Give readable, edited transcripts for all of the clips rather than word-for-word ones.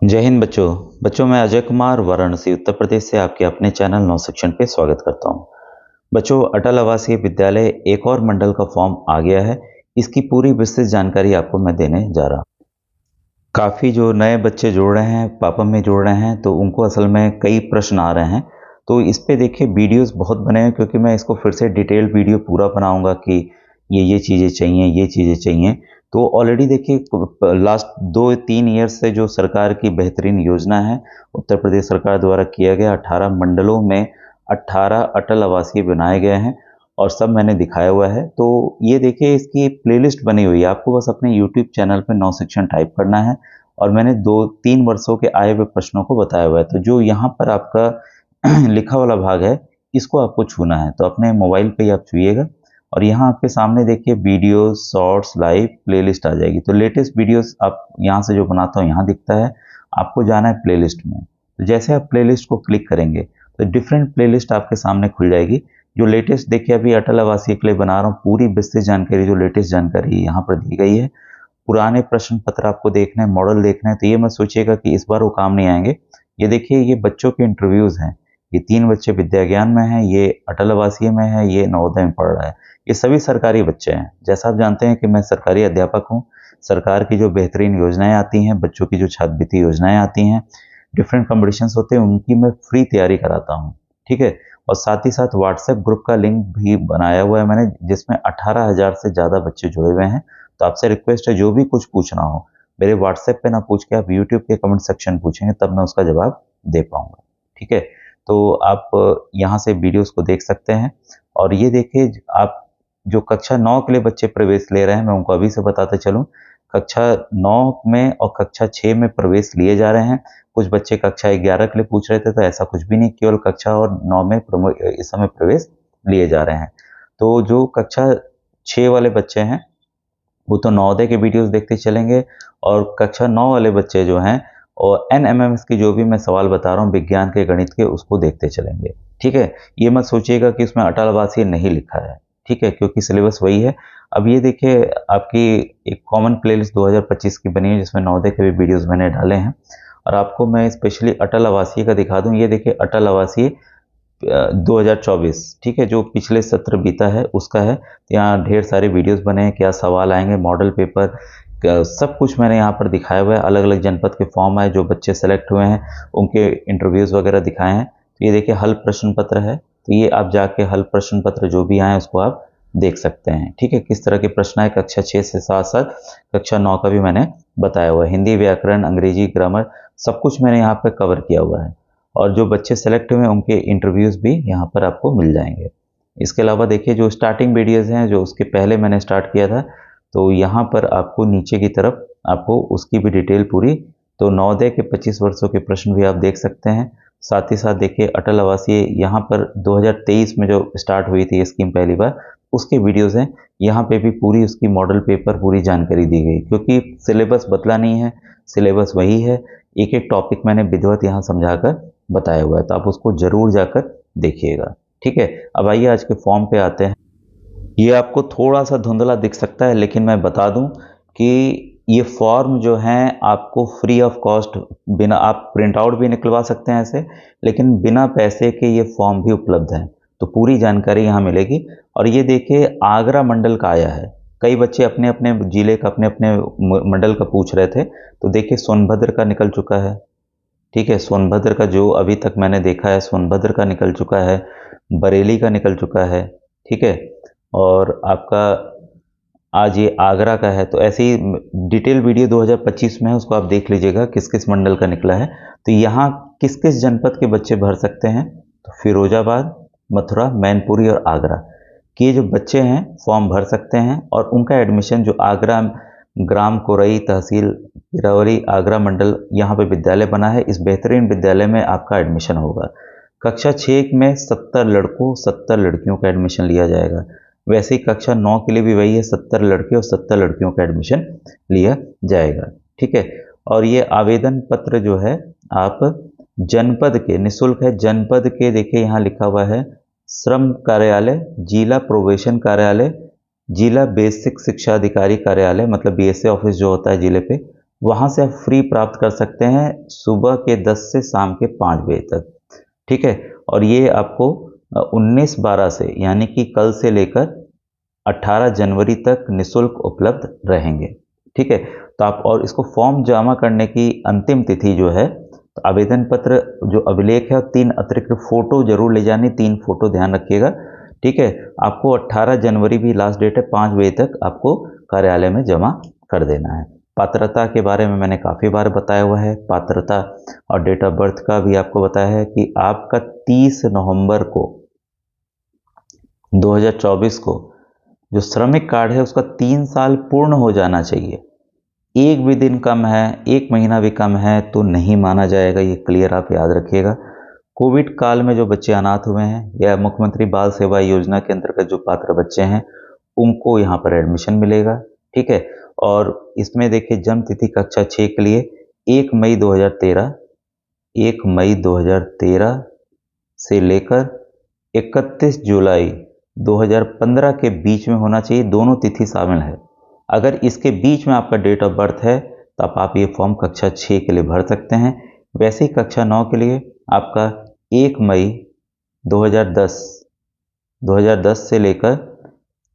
जय हिंद बच्चों। मैं अजय कुमार वाराणसी उत्तर प्रदेश से आपके अपने चैनल नौ सेक्शन पे स्वागत करता हूँ। बच्चों, अटल आवासीय विद्यालय एक और मंडल का फॉर्म आ गया है। इसकी पूरी विस्तृत जानकारी आपको मैं देने जा रहा हूँ। काफ़ी जो नए बच्चे जुड़ रहे हैं, पापा में जुड़ रहे हैं, तो उनको असल में कई प्रश्न आ रहे हैं। तो इस पे देखिए वीडियोस बहुत बने हैं, क्योंकि मैं इसको फिर से डिटेल्ड वीडियो पूरा बनाऊंगा कि ये चीज़ें चाहिए, ये चीज़ें चाहिए। तो ऑलरेडी देखिए लास्ट 2-3 ईयर से जो सरकार की बेहतरीन योजना है, उत्तर प्रदेश सरकार द्वारा किया गया 18 मंडलों में 18 अटल आवासीय बनाए गए हैं और सब मैंने दिखाया हुआ है। तो ये देखिए इसकी प्लेलिस्ट बनी हुई है, आपको बस अपने यूट्यूब चैनल पे नौ सेक्शन टाइप करना है और मैंने 2-3 वर्षों के आए हुए प्रश्नों को बताया हुआ है। तो जो यहाँ पर आपका लिखा वाला भाग है, इसको आपको छूना है, तो अपने मोबाइल पे ही आप छूइएगा और यहाँ आपके सामने देखिए वीडियो, शॉर्ट्स, लाइव, प्लेलिस्ट आ जाएगी। तो लेटेस्ट वीडियोस आप यहाँ से जो बनाता हूँ यहाँ दिखता है, आपको जाना है प्लेलिस्ट में। तो जैसे आप प्लेलिस्ट को क्लिक करेंगे तो डिफरेंट प्लेलिस्ट आपके सामने खुल जाएगी। जो लेटेस्ट देखिए अभी अटल आवासीय के लिए बना रहा हूँ, पूरी विस्तृत जानकारी, जो लेटेस्ट जानकारी यहाँ पर दी गई है। पुराने प्रश्न पत्र आपको देखना है, मॉडल देखना है, तो ये मत सोचिएगा कि इस बार वो काम नहीं आएंगे। ये देखिए ये बच्चों के इंटरव्यूज हैं। ये 3 बच्चे विद्या ज्ञान में हैं, ये अटल आवासीय में है, ये नवोदय में पढ़ रहा है। ये सभी सरकारी बच्चे हैं। जैसा आप जानते हैं कि मैं सरकारी अध्यापक हूँ। सरकार की जो बेहतरीन योजनाएं आती हैं, बच्चों की जो छात्रवृत्ति योजनाएं आती हैं, डिफरेंट कॉम्पिटिशन्स होते हैं, उनकी मैं फ्री तैयारी कराता हूँ। ठीक है। और साथ ही साथ व्हाट्सएप ग्रुप का लिंक भी बनाया हुआ है मैंने, जिसमें 18,000 से ज़्यादा बच्चे जुड़े हुए हैं। तो आपसे रिक्वेस्ट है, जो भी कुछ पूछना हो मेरे व्हाट्सएप पे ना पूछ के आप यूट्यूब के कमेंट सेक्शन पूछेंगे, तब मैं उसका जवाब दे पाऊंगा। ठीक है। तो आप यहाँ से वीडियोस को देख सकते हैं। और ये देखिए, आप जो कक्षा 9 के लिए बच्चे प्रवेश ले रहे हैं, मैं उनको अभी से बताते चलूँ। कक्षा 9 में और कक्षा 6 में प्रवेश लिए जा रहे हैं। कुछ बच्चे कक्षा 11 के लिए पूछ रहे थे, तो ऐसा कुछ भी नहीं, केवल कक्षा और 9 में इस समय प्रवेश लिए जा रहे हैं। तो जो कक्षा 6 वाले बच्चे हैं, वो तो नवोदय के वीडियोस देखते चलेंगे, और कक्षा 9 वाले बच्चे जो हैं, और एनएमएमएस की जो भी मैं सवाल बता रहा हूँ विज्ञान के, गणित के, उसको देखते चलेंगे। ठीक है। ये मत सोचिएगा कि उसमें अटल आवासीय नहीं लिखा है। ठीक है, क्योंकि सिलेबस वही है। अब ये देखिए, आपकी एक कॉमन प्लेलिस्ट 2025 की बनी है, जिसमें नवोदय के भी वीडियोस मैंने डाले हैं। और आपको मैं स्पेशली अटल आवासीय का दिखा दूं। ये देखिए अटल आवासीय 2024, ठीक है, जो पिछले सत्र बीता है उसका है। यहाँ ढेर सारे वीडियोस बने हैं, क्या सवाल आएंगे, मॉडल पेपर, सब कुछ मैंने यहाँ पर दिखाया हुआ है। अलग अलग जनपद के फॉर्म है, जो बच्चे सेलेक्ट हुए हैं उनके इंटरव्यूज़ वगैरह दिखाए हैं। तो ये देखिए हल प्रश्न पत्र है, तो ये आप जाके हल प्रश्न पत्र जो भी आए उसको आप देख सकते हैं। ठीक है, किस तरह के प्रश्न आए कक्षा 6 से साथ साथ कक्षा 9 का भी मैंने बताया हुआ है। हिंदी, व्याकरण, अंग्रेजी, ग्रामर, सब कुछ मैंने यहाँ पर कवर किया हुआ है। और जो बच्चे सेलेक्ट हुए हैं उनके इंटरव्यूज़ भी यहाँ पर आपको मिल जाएंगे। इसके अलावा देखिए, जो स्टार्टिंग वीडियोज़ हैं, जो उसके पहले मैंने स्टार्ट किया था, तो यहाँ पर आपको नीचे की तरफ आपको उसकी भी डिटेल पूरी, तो नवोदय के 25 वर्षों के प्रश्न भी आप देख सकते हैं। साथ ही साथ देखिए अटल आवासीय यहाँ पर 2023 में जो स्टार्ट हुई थी ये स्कीम पहली बार, उसके वीडियोज़ हैं। यहाँ पे भी पूरी उसकी मॉडल पेपर, पूरी जानकारी दी गई, क्योंकि सिलेबस बदला नहीं है, सिलेबस वही है। एक एक टॉपिक मैंने विधिवत यहाँ समझाकर बताया हुआ है, तो आप उसको ज़रूर जाकर देखिएगा। ठीक है। अब आइए आज के फॉर्म पे आते हैं। ये आपको थोड़ा सा धुंधला दिख सकता है, लेकिन मैं बता दूं कि ये फॉर्म जो हैं आपको फ्री ऑफ कॉस्ट, बिना, आप प्रिंट आउट भी निकलवा सकते हैं ऐसे, लेकिन बिना पैसे के ये फॉर्म भी उपलब्ध हैं। तो पूरी जानकारी यहाँ मिलेगी। और ये देखिए आगरा मंडल का आया है। कई बच्चे अपने अपने जिले का, अपने अपने मंडल का पूछ रहे थे, तो देखिए सोनभद्र का निकल चुका है। ठीक है, सोनभद्र का जो अभी तक मैंने देखा है, सोनभद्र का निकल चुका है, बरेली का निकल चुका है। ठीक है। और आपका आज ये आगरा का है। तो ऐसे ही डिटेल वीडियो 2025 में है, उसको आप देख लीजिएगा किस किस मंडल का निकला है। तो यहाँ किस किस जनपद के बच्चे भर सकते हैं, तो फिरोजाबाद, मथुरा, मैनपुरी और आगरा के ये जो बच्चे हैं फॉर्म भर सकते हैं। और उनका एडमिशन जो आगरा ग्राम कोरई तहसील गिरावरी आगरा मंडल, यहाँ पे विद्यालय बना है, इस बेहतरीन विद्यालय में आपका एडमिशन होगा। कक्षा 6 में 70 लड़कों 70 लड़कियों का एडमिशन लिया जाएगा। वैसे ही कक्षा 9 के लिए भी वही है, 70 लड़के और 70 लड़कियों का एडमिशन लिया जाएगा। ठीक है। और ये आवेदन पत्र जो है आप जनपद के, निःशुल्क है, जनपद के, देखिए यहाँ लिखा हुआ है श्रम कार्यालय, जिला प्रोबेशन कार्यालय, जिला बेसिक शिक्षा अधिकारी कार्यालय, मतलब बीएसए ऑफिस जो होता है जिले पे, वहाँ से आप फ्री प्राप्त कर सकते हैं सुबह के 10 से शाम के 5 बजे तक। ठीक है, और ये आपको 19/12 से यानी कि कल से लेकर 18 जनवरी तक निःशुल्क उपलब्ध रहेंगे। ठीक है, तो आप और इसको फॉर्म जमा करने की अंतिम तिथि जो है, तो आवेदन पत्र जो अभिलेख है और 3 अतिरिक्त फ़ोटो जरूर ले जानी, 3 फ़ोटो ध्यान रखिएगा। ठीक है, आपको 18 जनवरी भी लास्ट डेट है, 5 बजे तक आपको कार्यालय में जमा कर देना है। पात्रता के बारे में मैंने काफ़ी बार बताया हुआ है, पात्रता और डेट ऑफ बर्थ का भी आपको बताया है कि आपका 30 नवंबर को 2024 को जो श्रमिक कार्ड है उसका 3 साल पूर्ण हो जाना चाहिए। एक भी दिन कम है, 1 महीना भी कम है तो नहीं माना जाएगा, ये क्लियर आप याद रखिएगा। कोविड काल में जो बच्चे अनाथ हुए हैं या मुख्यमंत्री बाल सेवा योजना के अंतर्गत जो पात्र बच्चे हैं, उनको यहाँ पर एडमिशन मिलेगा। ठीक है, और इसमें देखिए जन्म तिथि कक्षा 6 के लिए 1 मई 2013, 1 मई 2013 से लेकर 31 जुलाई 2015 के बीच में होना चाहिए, दोनों तिथि शामिल है। अगर इसके बीच में आपका डेट ऑफ बर्थ है तो आप ये फॉर्म कक्षा 6 के लिए भर सकते हैं। वैसे ही कक्षा 9 के लिए आपका 1 मई 2010 से लेकर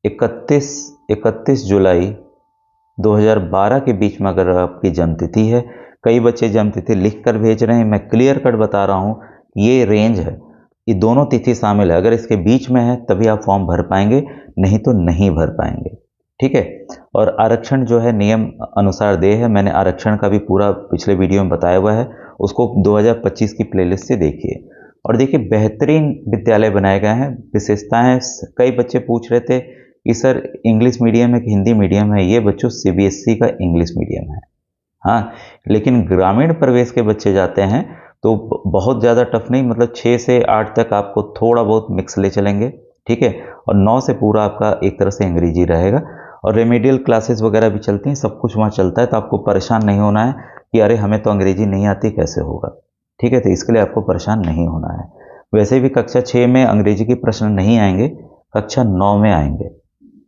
31 जुलाई 2012 के बीच में अगर आपकी जन्मतिथि है। कई बच्चे जन्मतिथि लिख कर भेज रहे हैं, मैं क्लियर कट बता रहा हूँ, ये रेंज है, ये दोनों तिथि शामिल है। अगर इसके बीच में है तभी आप फॉर्म भर पाएंगे, नहीं तो नहीं भर पाएंगे। ठीक है, और आरक्षण जो है नियम अनुसार देय है, मैंने आरक्षण का भी पूरा पिछले वीडियो में बताया हुआ है, उसको 2025 की प्लेलिस्ट से देखिए। और देखिए बेहतरीन विद्यालय बनाए गए हैं, विशेषताएं कई बच्चे पूछ रहे थे कि सर इंग्लिश मीडियम है कि हिंदी मीडियम है। ये बच्चों सीबीएसई का इंग्लिश मीडियम है, हाँ, लेकिन ग्रामीण प्रवेश के बच्चे जाते हैं तो बहुत ज़्यादा टफ नहीं, मतलब 6 से 8 तक आपको थोड़ा बहुत मिक्स ले चलेंगे। ठीक है, और 9 से पूरा आपका एक तरह से अंग्रेजी रहेगा, और रेमेडियल क्लासेस वगैरह भी चलती हैं, सब कुछ वहाँ चलता है, तो आपको परेशान नहीं होना है कि अरे हमें तो अंग्रेजी नहीं आती कैसे होगा। ठीक है, तो इसके लिए आपको परेशान नहीं होना है। वैसे भी कक्षा 6 में अंग्रेजी के प्रश्न नहीं आएंगे, कक्षा 9 में आएंगे।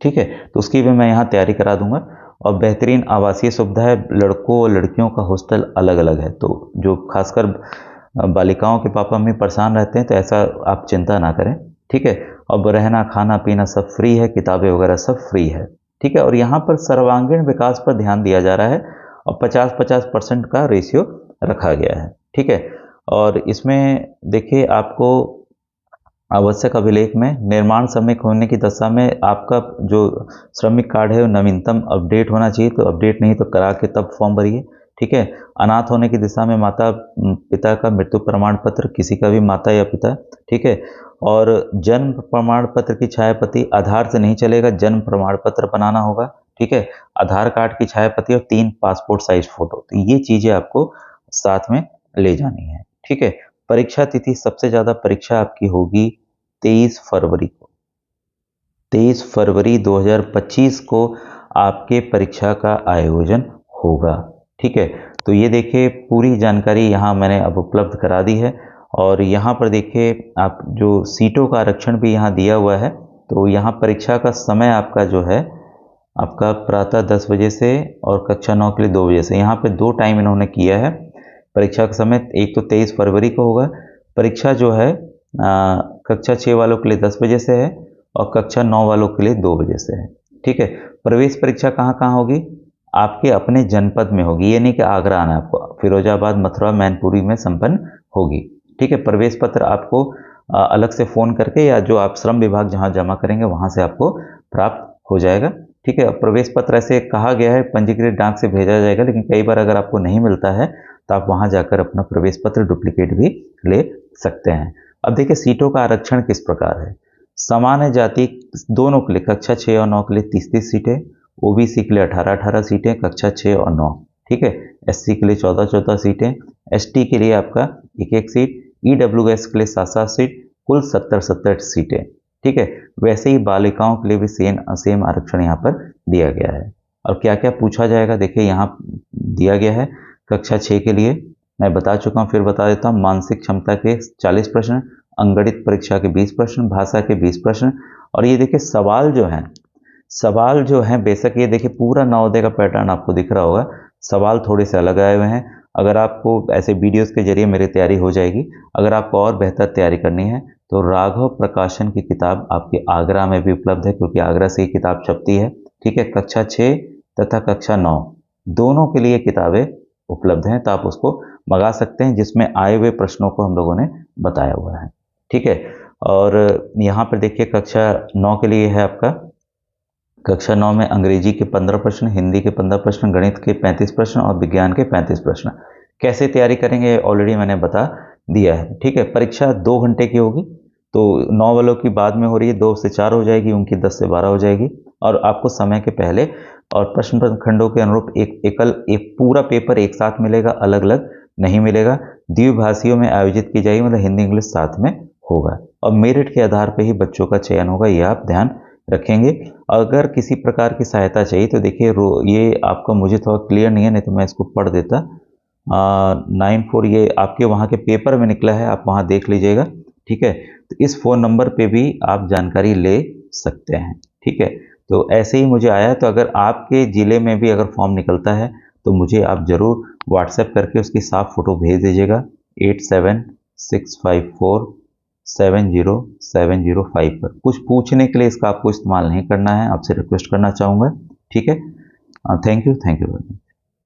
ठीक है, तो उसकी भी मैं यहाँ तैयारी करा दूंगा। और बेहतरीन आवासीय सुविधा है, लड़कों और लड़कियों का हॉस्टल अलग अलग है, तो जो खासकर बालिकाओं के पापा मम्मी परेशान रहते हैं तो ऐसा आप चिंता ना करें। ठीक है, अब रहना खाना पीना सब फ्री है, किताबें वगैरह सब फ्री है। ठीक है, और यहाँ पर सर्वांगीण विकास पर ध्यान दिया जा रहा है और 50-50% का रेशियो रखा गया है। ठीक है, और इसमें देखिए आपको आवश्यक अभिलेख में निर्माण श्रमिक होने की दशा में आपका जो श्रमिक कार्ड है वो नवीनतम अपडेट होना चाहिए, तो अपडेट नहीं तो करा के तब फॉर्म भरिए। ठीक है, अनाथ होने की दिशा में माता पिता का मृत्यु प्रमाण पत्र, किसी का भी माता या पिता। ठीक है, और जन्म प्रमाण पत्र की छायाप्रति, आधार से नहीं चलेगा, जन्म प्रमाण पत्र बनाना होगा। ठीक है, आधार कार्ड की छायाप्रति और 3 पासपोर्ट साइज फोटो, तो ये चीज़ें आपको साथ में ले जानी है। ठीक है, परीक्षा तिथि सबसे ज़्यादा परीक्षा आपकी होगी 23 फरवरी को, 23 फरवरी 2025 को आपके परीक्षा का आयोजन होगा। ठीक है, तो ये देखिए पूरी जानकारी यहाँ मैंने अब उपलब्ध करा दी है। और यहाँ पर देखिए आप जो सीटों का आरक्षण भी यहाँ दिया हुआ है, तो यहाँ परीक्षा का समय आपका जो है आपका प्रातः 10 बजे से और कक्षा 9 के लिए 2 बजे से, यहाँ पे 2 टाइम इन्होंने किया है परीक्षा का समय। एक तो 23 फरवरी को होगा परीक्षा जो है, कक्षा 6 वालों के लिए 10 बजे से है और कक्षा 9 वालों के लिए 2 बजे से है। ठीक है, प्रवेश परीक्षा कहाँ कहाँ होगी, आपके अपने जनपद में होगी, ये नहीं कि आगरा आना है आपको, फिरोजाबाद, मथुरा, मैनपुरी में संपन्न होगी। ठीक है, प्रवेश पत्र आपको अलग से फ़ोन करके या जो आप श्रम विभाग जहाँ जमा करेंगे वहाँ से आपको प्राप्त हो जाएगा। ठीक है, प्रवेश पत्र ऐसे कहा गया है पंजीकृत डाक से भेजा जाएगा, लेकिन कई बार अगर आपको नहीं मिलता है तो आप वहाँ जाकर अपना प्रवेश पत्र डुप्लीकेट भी ले सकते हैं। अब देखिए सीटों का आरक्षण किस प्रकार है। सामान्य जाति दोनों के लिए कक्षा 6 और 9 के लिए 30-30 सीटें, ओबीसी के लिए 18-18 सीटें कक्षा 6 और 9। ठीक है, एससी के लिए 14-14 सीटें, एसटी के लिए आपका 1-1 सीट, ईडब्ल्यूएस के लिए 7-7 सीट, कुल 70-70 सीटें। ठीक है, वैसे ही बालिकाओं के लिए भी सेम आरक्षण यहाँ पर दिया गया है। और क्या क्या पूछा जाएगा देखिए यहाँ दिया गया है। कक्षा 6 के लिए मैं बता चुका हूँ, फिर बता देता हूँ, मानसिक क्षमता के 40 प्रश्न, अंगणित परीक्षा के 20 प्रश्न, भाषा के 20 प्रश्न। और ये देखिए सवाल जो है बेशक ये देखिए पूरा नवोदय का पैटर्न आपको दिख रहा होगा, सवाल थोड़े से अलग आए हुए हैं। अगर आपको ऐसे वीडियोस के जरिए मेरी तैयारी हो जाएगी। अगर आपको और बेहतर तैयारी करनी है तो राघव प्रकाशन की किताब आपके आगरा में भी उपलब्ध है, क्योंकि आगरा से ही किताब छपती है। ठीक है, कक्षा 6 तथा कक्षा 9 दोनों के लिए किताबें उपलब्ध हैं, तो आप उसको मंगा सकते हैं, जिसमें आए हुए प्रश्नों को हम लोगों ने बताया हुआ है। ठीक है, और यहाँ पर देखिए कक्षा 9 के लिए है आपका, कक्षा 9 में अंग्रेजी के 15 प्रश्न, हिंदी के 15 प्रश्न, गणित के 35 प्रश्न और विज्ञान के 35 प्रश्न। कैसे तैयारी करेंगे ऑलरेडी मैंने बता दिया है। ठीक है, परीक्षा 2 घंटे की होगी, तो 9 वालों की बाद में हो रही है, 2 से 4 हो जाएगी, उनकी 10 से 12 हो जाएगी। और आपको समय के पहले और प्रश्न खंडों के अनुरूप एक पूरा पेपर एक साथ मिलेगा, अलग अलग नहीं मिलेगा। द्विभाषियों में आयोजित की जाएगी, मतलब हिंदी इंग्लिश साथ में होगा, और मेरिट के आधार पर ही बच्चों का चयन होगा, ये आप ध्यान रखेंगे। अगर किसी प्रकार की सहायता चाहिए तो देखिए, ये आपका मुझे थोड़ा क्लियर नहीं है, नहीं तो मैं इसको पढ़ देता। 94 ये आपके वहाँ के पेपर में निकला है, आप वहाँ देख लीजिएगा। ठीक है, तो इस फ़ोन नंबर पे भी आप जानकारी ले सकते हैं। ठीक है, तो ऐसे ही मुझे आया, तो अगर आपके ज़िले में भी अगर फॉर्म निकलता है तो मुझे आप ज़रूर व्हाट्सएप करके उसकी साफ फ़ोटो भेज दीजिएगा 8765470705 पर। कुछ पूछने के लिए इसका आपको इस्तेमाल नहीं करना है, आपसे रिक्वेस्ट करना चाहूँगा। ठीक है, थैंक यू वेरी मच।